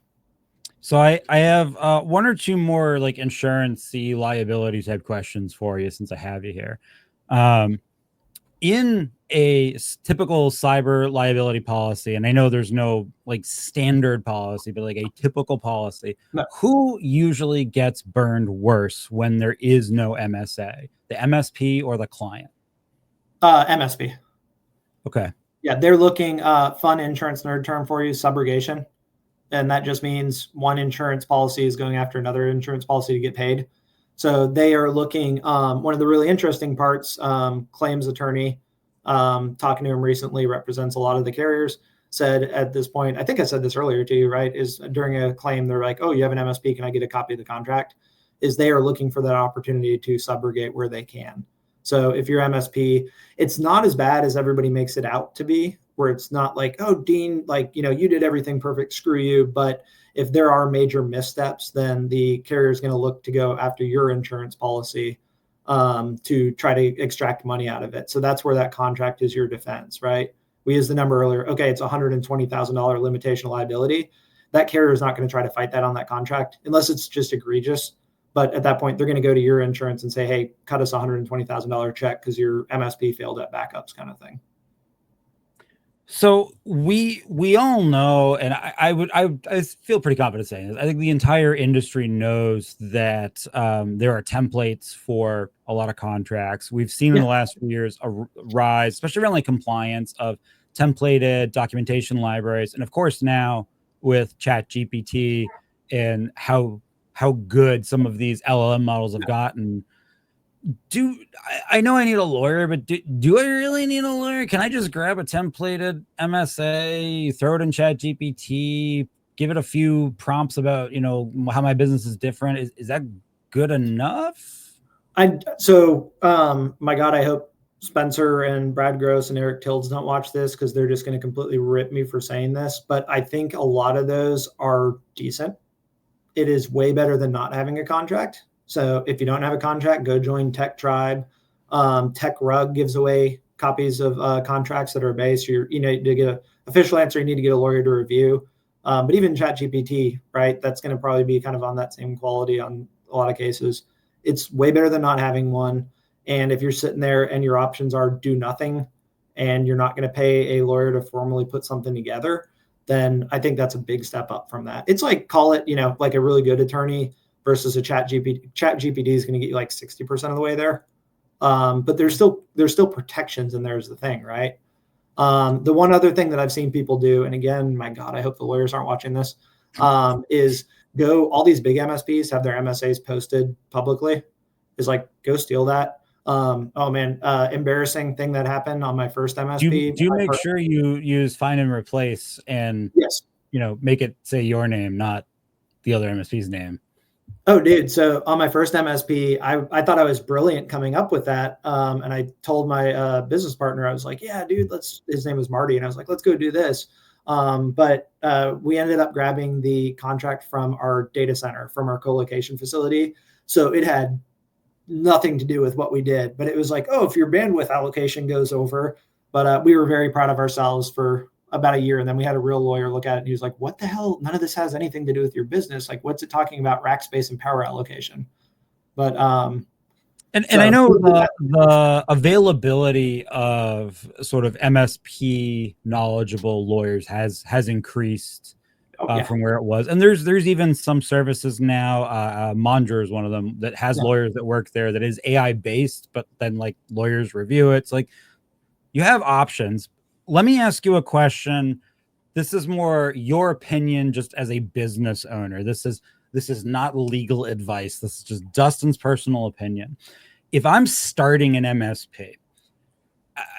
So I have 1 or 2 more like insurance-y liability type questions for you since I have you here. In a typical cyber liability policy, and I know there's no like standard policy, but like a typical policy, who usually gets burned worse when there is no MSA, the MSP or the client? MSP. Okay. Yeah, they're looking, fun insurance nerd term for you, subrogation. And that just means one insurance policy is going after another insurance policy to get paid. So they are looking, one of the really interesting parts, claims attorney, talking to him recently, represents a lot of the carriers, said at this point, I think I said this earlier to you, right, is during a claim, they're like, oh, you have an MSP, can I get a copy of the contract? Is they are looking for that opportunity to subrogate where they can. So if you're MSP, it's not as bad as everybody makes it out to be, where it's not like, oh, Dean, like, you did everything perfect, screw you. But if there are major missteps, then the carrier is going to look to go after your insurance policy to try to extract money out of it. So that's where that contract is your defense, right? We used the number earlier. Okay, it's $120,000 limitation liability. that carrier is not going to try to fight that on that contract unless it's just egregious. But at that point, they're going to go to your insurance and say, hey, cut us $120,000 check because your MSP failed at backups kind of thing. So we all know, and I feel pretty confident saying this. I think the entire industry knows that there are templates for a lot of contracts. We've seen in the last few years a rise, especially around like compliance, of templated documentation libraries, and of course now with ChatGPT and how good some of these LLM models have gotten. I know I need a lawyer, but do I really need a lawyer? Can I just grab a templated MSA, throw it in ChatGPT, give it a few prompts about, how my business is different? Is that good enough? My God, I hope Spencer and Brad Gross and Eric Tildes don't watch this because they're just going to completely rip me for saying this. But I think a lot of those are decent. It is way better than not having a contract. So if you don't have a contract, go join Tech Tribe. Tech Rug gives away copies of contracts that are based. To get an official answer, you need to get a lawyer to review. But even ChatGPT, right? That's going to probably be kind of on that same quality on a lot of cases. It's way better than not having one. And if you're sitting there and your options are do nothing and you're not going to pay a lawyer to formally put something together, then I think that's a big step up from that. It's like, call it, like a really good attorney versus a ChatGPT. ChatGPT is going to get you like 60% of the way there. But there's still protections, and there's the thing, right? The one other thing that I've seen people do, and again, my God, I hope the lawyers aren't watching this, is all these big MSPs have their MSAs posted publicly, is like, go steal that. Embarrassing thing that happened on my first MSP. Do you make sure you use find and replace and, yes, make it say your name, not the other MSP's name? Oh, dude. So on my first MSP, I thought I was brilliant coming up with that. And I told my business partner, I was like, yeah, dude, his name was Marty. And I was like, let's go do this. But we ended up grabbing the contract from our data center, from our co-location facility. So it had nothing to do with what we did, but it was like, oh, if your bandwidth allocation goes over. But we were very proud of ourselves for about a year. And then we had a real lawyer look at it and he was like, what the hell? None of this has anything to do with your business. Like, what's it talking about rack space and power allocation? But, and I know the availability of sort of MSP knowledgeable lawyers has increased from where it was. And there's even some services now. Mondra is one of them that has lawyers that work there that is AI based, but then like lawyers review it. It's like you have options. Let me ask you a question. This is more your opinion just as a business owner. This is not legal advice. This is just Dustin's personal opinion. If I'm starting an MSP,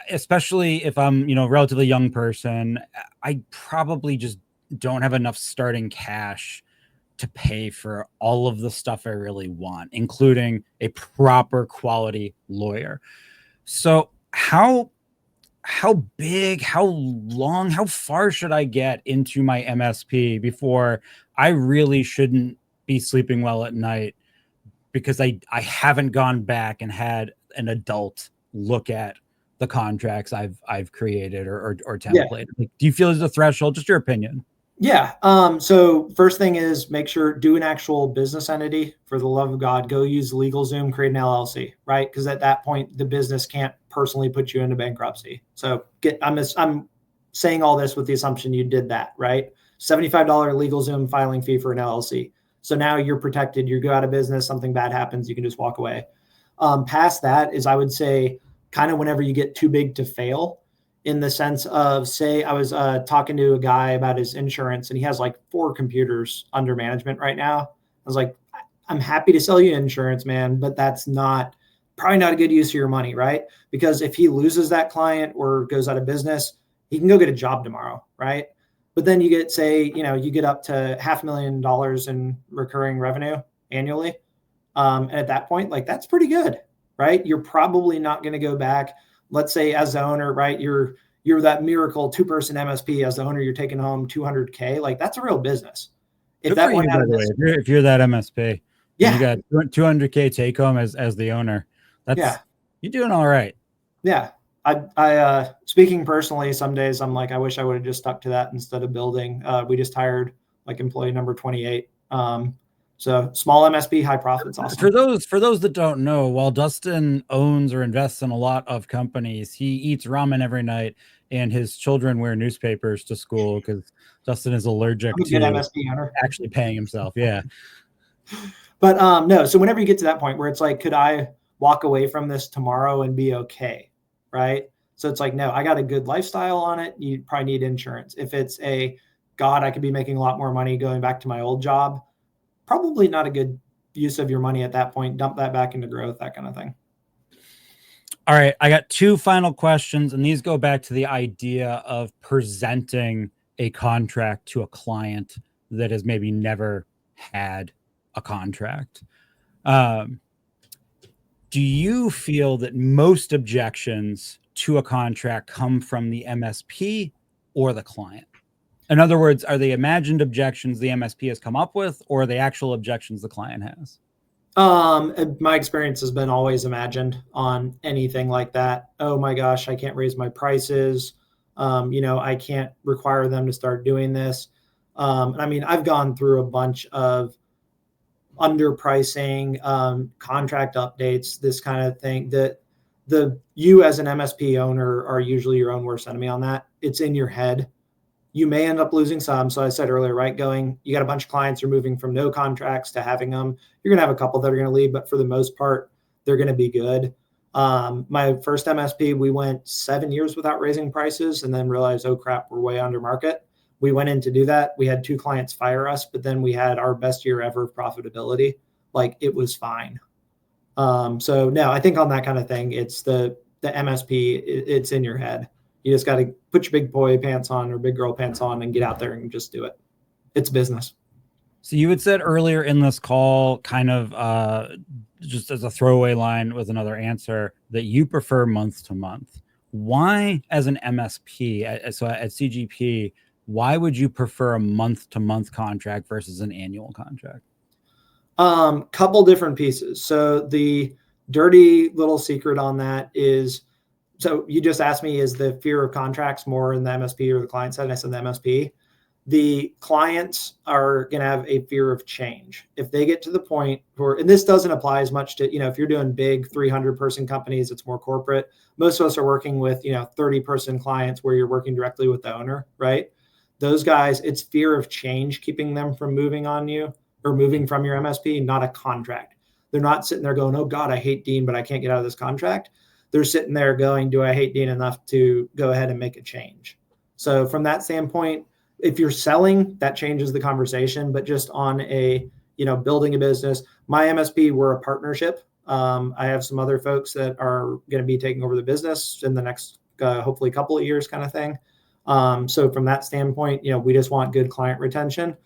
especially if I'm, a relatively young person, I probably just don't have enough starting cash to pay for all of the stuff I really want, including a proper quality lawyer. So how big, how long, how far should I get into my MSP before I really shouldn't be sleeping well at night because I haven't gone back and had an adult look at the contracts I've created or templated? Like, do you feel there's a threshold? Just your opinion. Yeah. So first thing is make sure do an actual business entity. For the love of God, go use LegalZoom, create an LLC, right? Because at that point, the business can't personally put you into bankruptcy. So I'm saying all this with the assumption you did that, right? $75 LegalZoom filing fee for an LLC. So now you're protected. You go out of business, something bad happens, you can just walk away. Past that is, I would say, kind of whenever you get too big to fail, in the sense of, say, I was talking to a guy about his insurance and he has like 4 computers under management right now. I was like, I'm happy to sell you insurance, man, but that's probably not a good use of your money, right? Because if he loses that client or goes out of business, he can go get a job tomorrow, right? But then you get, say, you get up to $500,000 in recurring revenue annually. And at that point, like, that's pretty good, right? You're probably not going to go back. Let's say as the owner, right, you're that miracle 2-person MSP. As the owner, you're taking home $200K. Like, that's a real business. If you're that MSP, you got $200K take home as the owner, you're doing all right. Yeah. I speaking personally, some days I'm like, I wish I would have just stuck to that instead of building. We just hired like employee number 28. So small MSP, high profits. Awesome. For those that don't know, while Dustin owns or invests in a lot of companies, he eats ramen every night, and his children wear newspapers to school because Dustin is allergic to MSP owner. actually paying himself. Yeah. But no, so whenever you get to that point where it's like, could I walk away from this tomorrow and be okay? Right. So it's like, no, I got a good lifestyle on it. You probably need insurance. If it's God, I could be making a lot more money going back to my old job, probably not a good use of your money at that point. Dump that back into growth, that kind of thing. All right. I got two final questions, and these go back to the idea of presenting a contract to a client that has maybe never had a contract. Do you feel that most objections to a contract come from the MSP or the client? In other words, are they imagined objections the MSP has come up with, or are they actual objections the client has? My experience has been always imagined on anything like that. Oh my gosh, I can't raise my prices. I can't require them to start doing this. I mean, I've gone through a bunch of underpricing, contract updates, this kind of thing. That you as an MSP owner are usually your own worst enemy on that. It's in your head. You may end up losing some. So I said earlier, right, you got a bunch of clients, you're moving from no contracts to having them. You're going to have a couple that are going to leave, but for the most part, they're going to be good. My first MSP, we went 7 years without raising prices and then realized, oh crap, we're way under market. We went in to do that. We had 2 clients fire us, but then we had our best year ever of profitability. Like, it was fine. So no, I think on that kind of thing, it's the MSP, it's in your head. You just got to put your big boy pants on or big girl pants on and get out there and just do it. It's business. So you had said earlier in this call, kind of just as a throwaway line with another answer, that you prefer month to month. Why, as an MSP, so at CGP, why would you prefer a month to month contract versus an annual contract? Couple different pieces. So the dirty little secret on that is, so you just asked me, is the fear of contracts more in the MSP or the client side? And I said the MSP. The clients are going to have a fear of change. If they get to the point where, and this doesn't apply as much to, if you're doing big 300 person companies, it's more corporate. Most of us are working with, 30 person clients where you're working directly with the owner, right? Those guys, it's fear of change keeping them from moving on you or moving from your MSP, not a contract. They're not sitting there going, oh God, I hate Dean, but I can't get out of this contract. They're sitting there going, do I hate Dean enough to go ahead and make a change? So from that standpoint, if you're selling, that changes the conversation, but just on a, building a business, my MSP, we're a partnership. I have some other folks that are going to be taking over the business in the next, hopefully couple of years kind of thing. So from that standpoint, we just want good client retention.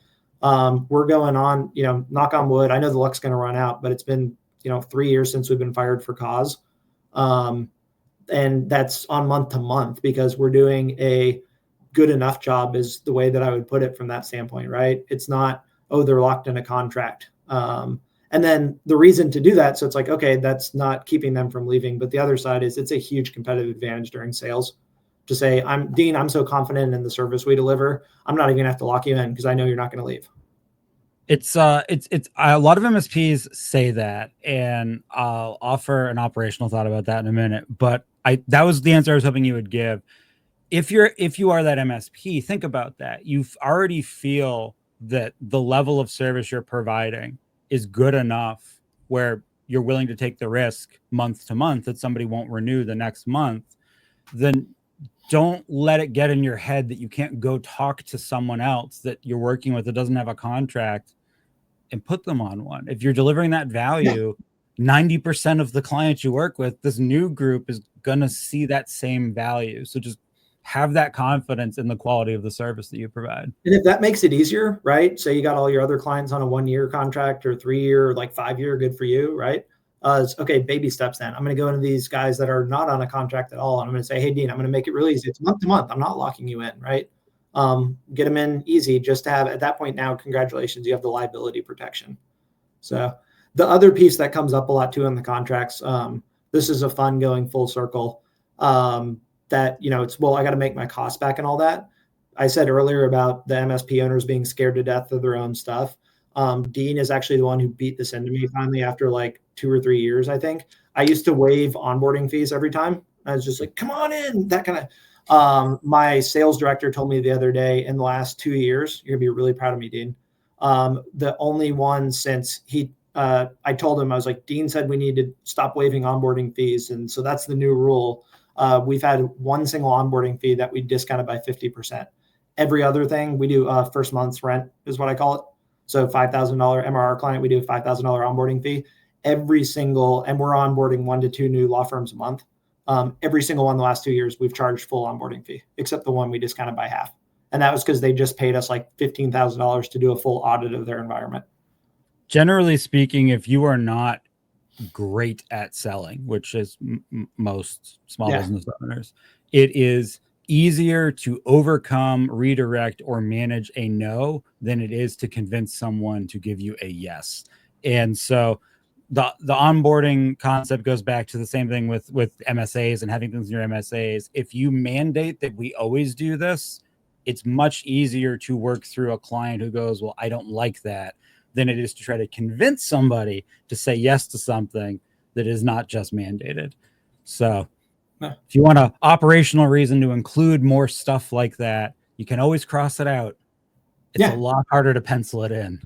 We're going on, knock on wood. I know the luck's going to run out, but it's been, 3 years since we've been fired for cause. And that's on month to month because we're doing a good enough job is the way that I would put it from that standpoint, right? It's not, oh, they're locked in a contract. And then the reason to do that, so it's like, okay, that's not keeping them from leaving. But the other side is it's a huge competitive advantage during sales to say, Dean, I'm so confident in the service we deliver. I'm not even gonna have to lock you in because I know you're not going to leave. It's a lot of MSPs say that, and I'll offer an operational thought about that in a minute. But that was the answer I was hoping you would give. If you are that MSP, think about that. You already feel that the level of service you're providing is good enough where you're willing to take the risk month to month that somebody won't renew the next month. Then don't let it get in your head that you can't go talk to someone else that you're working with that doesn't have a contract and put them on one. If you're delivering that value, 90% of the clients you work with, this new group is going to see that same value. So just have that confidence in the quality of the service that you provide. And if that makes it easier, right? Say you got all your other clients on a 1-year contract or 3-year, or like 5-year, good for you, right? It's okay, baby steps then. I'm going to go into these guys that are not on a contract at all. And I'm going to say, hey, Dean, I'm going to make it really easy. It's month to month. I'm not locking you in, right? Get them in easy just to have, at that point now, congratulations, you have the liability protection. So the other piece that comes up a lot too in the contracts, this is a fun going full circle, that, it's, well, I got to make my costs back and all that. I said earlier about the MSP owners being scared to death of their own stuff. Dean is actually the one who beat this into me finally after like 2 or 3 years, I think. I used to waive onboarding fees every time. I was just like, come on in, that kind of. My sales director told me the other day, in the last 2 years, you're gonna be really proud of me, Dean. The only one since I told him, I was like, Dean said we need to stop waiving onboarding fees. And so that's the new rule. We've had one single onboarding fee that we discounted by 50%. Every other thing we do first month's rent is what I call it. So $5,000 MRR client, we do a $5,000 onboarding fee. Every single, and we're onboarding 1 to 2 new law firms a month. Every single one in the last 2 years, we've charged full onboarding fee, except the one we discounted by half. And that was because they just paid us like $15,000 to do a full audit of their environment. Generally speaking, if you are not great at selling, which is most small business owners, it is easier to overcome, redirect, or manage a no than it is to convince someone to give you a yes. And so the onboarding concept goes back to the same thing with MSAs and having things in your MSAs. If you mandate that we always do this, it's much easier to work through a client who goes, well, I don't like that, than it is to try to convince somebody to say yes to something that is not just mandated. So if you want an operational reason to include more stuff like that, you can always cross it out. It's a lot harder to pencil it in.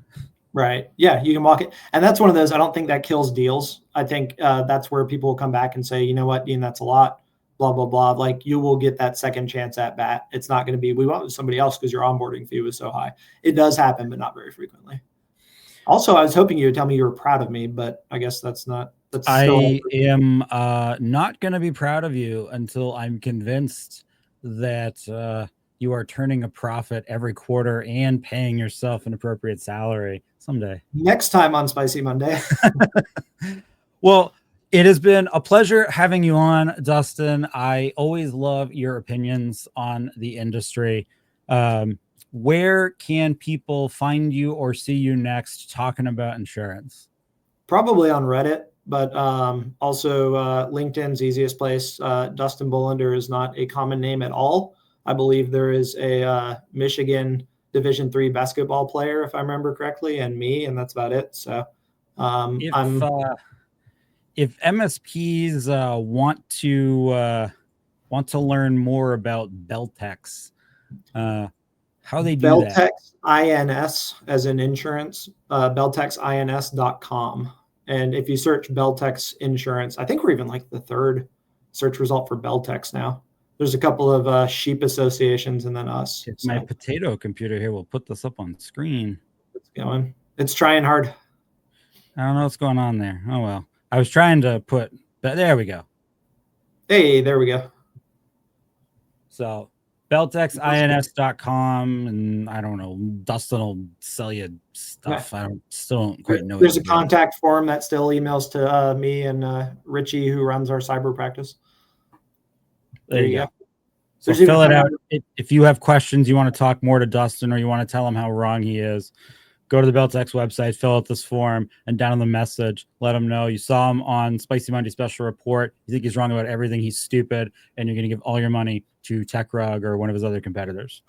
Right. Yeah, you can walk it. And that's one of those, I don't think that kills deals. I think that's where people will come back and say, you know what, Dean, that's a lot, blah, blah, blah. Like you will get that second chance at bat. It's not going to be, we want somebody else because your onboarding fee was so high. It does happen, but not very frequently. Also, I was hoping you would tell me you were proud of me, but I guess that's not. I am not going to be proud of you until I'm convinced that you are turning a profit every quarter and paying yourself an appropriate salary someday. Next time on Spicy Monday. Well, it has been a pleasure having you on, Dustin. I always love your opinions on the industry. Where can people find you or see you next talking about insurance? Probably on Reddit, but also LinkedIn's easiest place. Dustin Bolander is not a common name at all. I believe there is a Michigan Division III basketball player, if I remember correctly, and me, and that's about it. So if MSPs want to learn more about Beltex, how they do Beltex that? INS as in insurance, beltexins.com. And if you search Beltex Insurance, I think we're even like the 3rd search result for Beltex now. There's a couple of sheep associations and then us. It's my potato computer here. We'll put this up on screen. It's going. It's trying hard. I don't know what's going on there. Oh, well. I was trying to put, but there we go. Hey, there we go. So beltexins.com, and I don't know, Dustin will sell you stuff. Yeah. I still don't quite know. There's a contact form that still emails to me and Richie, who runs our cyber practice. There you go. So fill it out. If you have questions, you want to talk more to Dustin, or you want to tell him how wrong he is, go to the Beltex website, fill out this form, and down in the message, let him know you saw him on Spicy Monday Special Report. You think he's wrong about everything. He's stupid, and you're going to give all your money to TechRug or one of his other competitors.